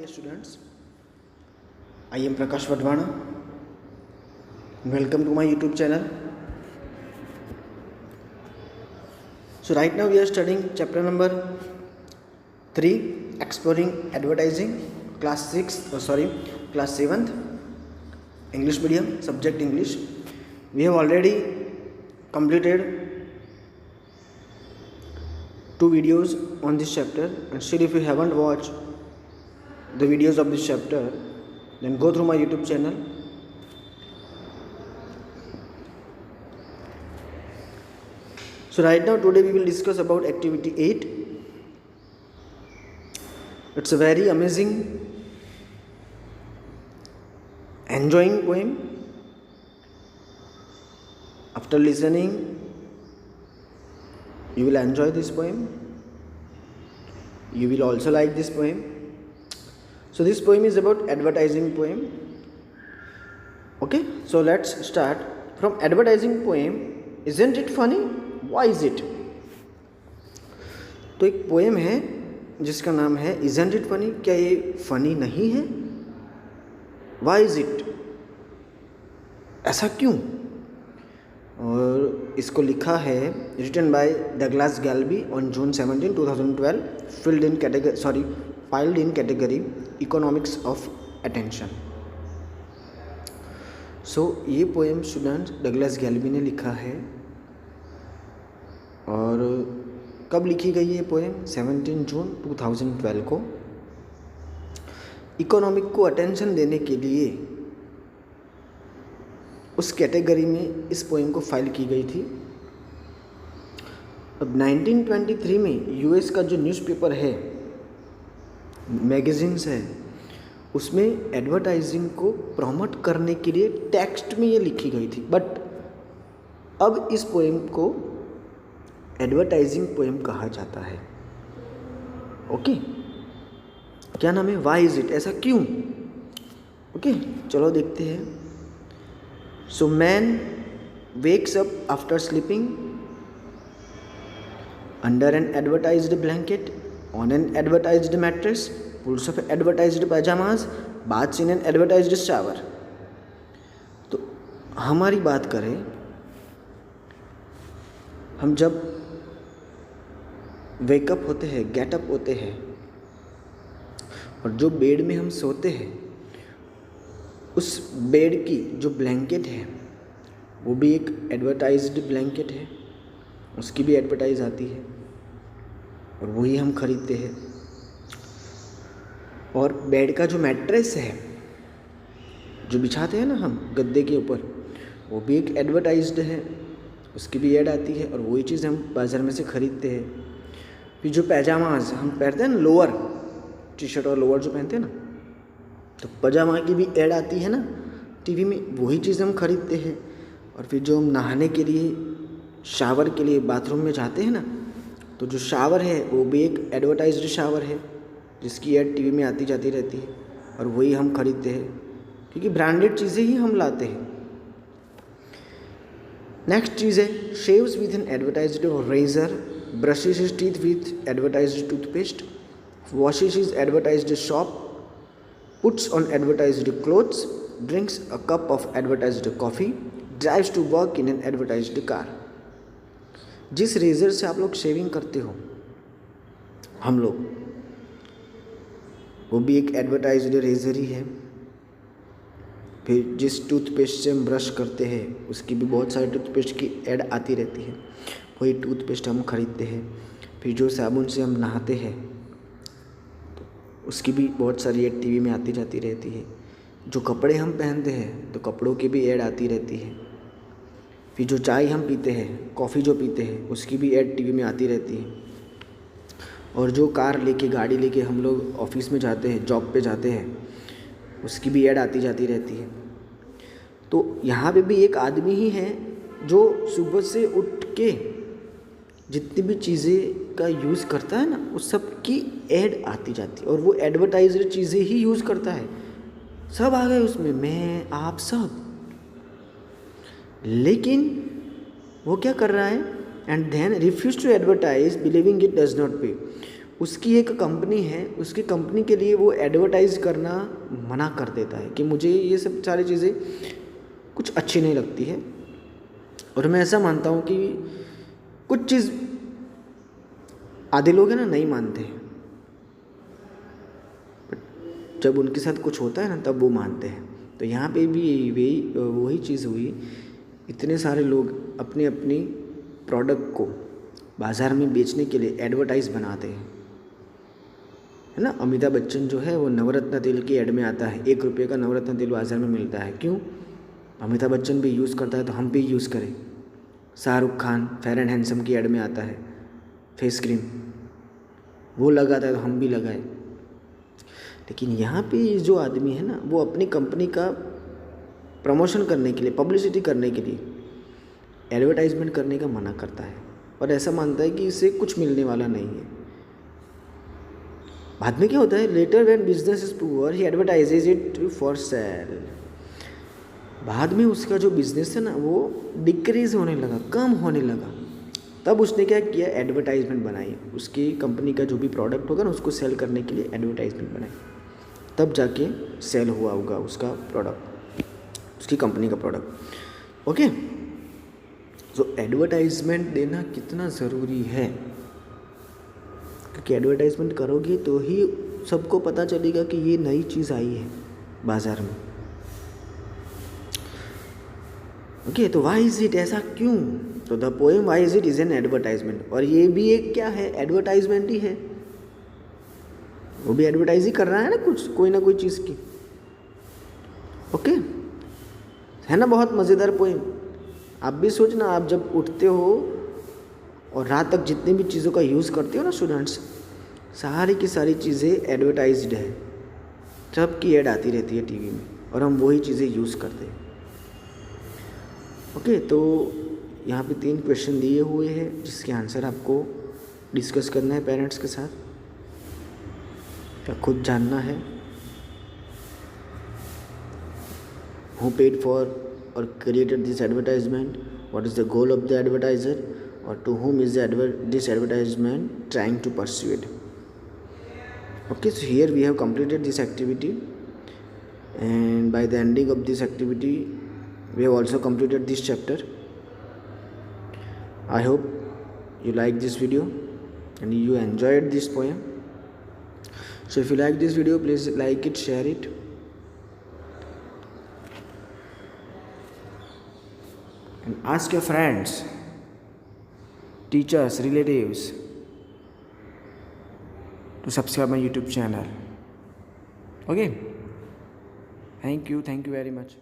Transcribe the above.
dear students. I am Prakash Vadvana. Welcome to my YouTube channel. So right now we are studying chapter number 3, exploring advertising, class 7th, English medium, subject English. We have already completed 2 videos on this chapter, and still if you haven't watched the videos of this chapter, then go through my YouTube channel. So right now today we will discuss about activity 8. It's a very amazing, enjoying poem. After listening, you will enjoy this poem. You will also like this poem. So this poem is about advertising poem. Okay, so let's start from advertising poem. Isn't it funny? Why is it? तो एक poem है जिसका नाम है Isn't it funny? क्या ये funny नहीं है? Why is it? ऐसा क्यों? और इसको लिखा है written by Douglas Galbi on June 17, 2012, filed in category economics of attention. So ये पोएम स्टूडेंट डगलस गैल्बी ने लिखा है. और कब लिखी गई है पोएम? 17 जून 2012 को. इकोनॉमिक को अटेंशन देने के लिए उस कैटेगरी में इस पोएम को फाइल की गई थी. अब 1923 में यूएस का जो न्यूज़पेपर है, मैगजीन्स है, उसमें एडवर्टाइजिंग को प्रमोट करने के लिए टेक्स्ट में ये लिखी गई थी. बट अब इस पोएम को एडवर्टाइजिंग पोएम कहा जाता है. ओके, क्या नाम है? Why is it? ऐसा क्यों? ओके, चलो देखते हैं. So man wakes up after sleeping under an advertised blanket on an advertised mattress, pulls of advertised pajamas, baths in an advertised shower. तो हमारी बात करें, हम जब वेकअप होते हैं, गेटअप होते हैं, और जो बेड में हम सोते हैं, उस बेड की जो ब्लैंकेट है वो भी एक एडवर्टाइज्ड ब्लैंकेट है. उसकी भी एडवर्टाइज आती है और वही हम खरीदते हैं. और बेड का जो मैट्रेस है जो बिछाते हैं ना हम गद्दे के ऊपर, वो भी एक एडवर्टाइज्ड है. उसकी भी ऐड आती है और वही चीज़ हम बाज़ार में से ख़रीदते हैं. फिर जो पैजामाज हम पहनते हैं ना, लोअर, टी शर्ट और लोअर जो पहनते हैं ना, तो पजामा की भी ऐड आती है ना टीवी में, वही चीज़ हम खरीदते हैं. और फिर जो हम नहाने के लिए, शावर के लिए बाथरूम में जाते हैं ना, तो जो शावर है वो भी एक एडवर्टाइज्ड शावर है जिसकी ऐड टीवी में आती जाती रहती है और वही हम खरीदते हैं, क्योंकि ब्रांडेड चीज़ें ही हम लाते हैं. नेक्स्ट चीज़ है shaves with an advertised razor, brushes his teeth with advertised toothpaste, washes his advertised shop, puts on advertised clothes, drinks a cup of advertised coffee, drives to work in an advertised car. जिस razor से आप लोग shaving करते हो, हम लोग, वो भी एक एडवर्टाइज्ड रेज़र ही है. फिर जिस टूथपेस्ट से हम ब्रश करते हैं, उसकी भी बहुत सारे टूथपेस्ट की ऐड आती रहती है, वही टूथपेस्ट हम खरीदते हैं. फिर जो साबुन से हम नहाते हैं, तो उसकी भी बहुत सारी ऐड टीवी में आती जाती रहती है. जो कपड़े हम पहनते हैं, तो कपड़ों की भी ऐड आती रहती है. फिर जो चाय हम पीते हैं, कॉफ़ी जो पीते हैं, उसकी भी ऐड टीवी में आती रहती है. और जो कार लेके, गाड़ी लेके हम लोग ऑफिस में जाते हैं, जॉब पे जाते हैं, उसकी भी ऐड आती जाती रहती है. तो यहाँ पे भी एक आदमी ही है जो सुबह से उठ के जितनी भी चीज़ें का यूज़ करता है ना, उस सब की ऐड आती जाती है और वो एडवर्टाइज्ड चीज़ें ही यूज़ करता है. सब आ गए उसमें, मैं, आप, सब. लेकिन वो क्या कर रहा है? And then refuse to advertise believing it does not pay. उसकी एक कंपनी है, उसकी कंपनी के लिए वो एडवर्टाइज करना मना कर देता है कि मुझे ये सब सारी चीज़ें कुछ अच्छी नहीं लगती है। और मैं ऐसा मानता हूँ कि कुछ चीज़ आधे लोग हैं ना नहीं मानते हैं, जब उनके साथ कुछ होता है ना तब वो मानते हैं। तो यहाँ पे भी वही चीज़ हुई, इतने सारे लोग अपनी अपनी प्रोडक्ट को बाज़ार में बेचने के लिए एडवर्टाइज बनाते हैं, है ना। अमिताभ बच्चन जो है वो नवरत्न तेल की ऐड में आता है, 1 रुपये का नवरत्न तेल बाज़ार में मिलता है। क्यों? अमिताभ बच्चन भी यूज़ करता है तो हम भी यूज़ करें। Shahrukh Khan fair and handsome की ऐड में आता है फेस क्रीम, वो लगाता है तो हम भी लगाएं। लेकिन यहाँ पे जो आदमी है ना, वो अपनी कंपनी का प्रमोशन करने के लिए, पब्लिसिटी करने के लिए, एडवर्टाइजमेंट करने का मना करता है और ऐसा मानता है कि इससे कुछ मिलने वाला नहीं है। बाद में क्या होता है, later when business is poor he advertises it for sale. बाद में उसका जो बिजनेस है ना वो डिक्रीज होने लगा, कम होने लगा। तब उसने क्या किया, एडवर्टाइजमेंट बनाई, उसकी कंपनी का जो भी प्रोडक्ट होगा ना उसको सेल करने के लिए एडवर्टाइजमेंट बनाई, तब जाके सेल हुआ होगा उसका प्रोडक्ट, उसकी कंपनी का प्रोडक्ट। ओके, तो एडवर्टाइजमेंट देना कितना ज़रूरी है, क्योंकि एडवर्टाइजमेंट करोगे तो ही सबको पता चलेगा कि ये नई चीज़ आई है बाज़ार में। ओके, तो वाई इज़ इट, ऐसा क्यों? तो the poem why is it is an advertisement, और ये भी एक क्या है, एडवर्टाइजमेंट ही है। वो भी एडवर्टाइज ही कर रहा है ना कुछ, कोई ना कोई चीज़ की। ओके, है ना बहुत मज़ेदार पोएम। आप भी सोचना, आप जब उठते हो और रात तक जितनी भी चीज़ों का यूज़ करते हो ना स्टूडेंट्स, सारी की सारी चीज़ें एडवर्टाइज्ड है, सबकी ऐड आती रहती है टीवी में और हम वही चीज़ें यूज़ करते हैं। ओके, तो यहाँ पे 3 क्वेश्चन दिए हुए हैं जिसके आंसर आपको डिस्कस करना है पेरेंट्स के साथ, या खुद जानना है। Who paid for or created this advertisement? What is the goal of the advertiser? Or to whom is this advertisement trying to persuade? Okay, so here we have completed this activity, and by the ending of this activity we have also completed this chapter. I hope you like this video and you enjoyed this poem. So if you like this video, please like it, share it, and ask your friends, teachers, relatives to subscribe my YouTube channel. Okay, thank you very much.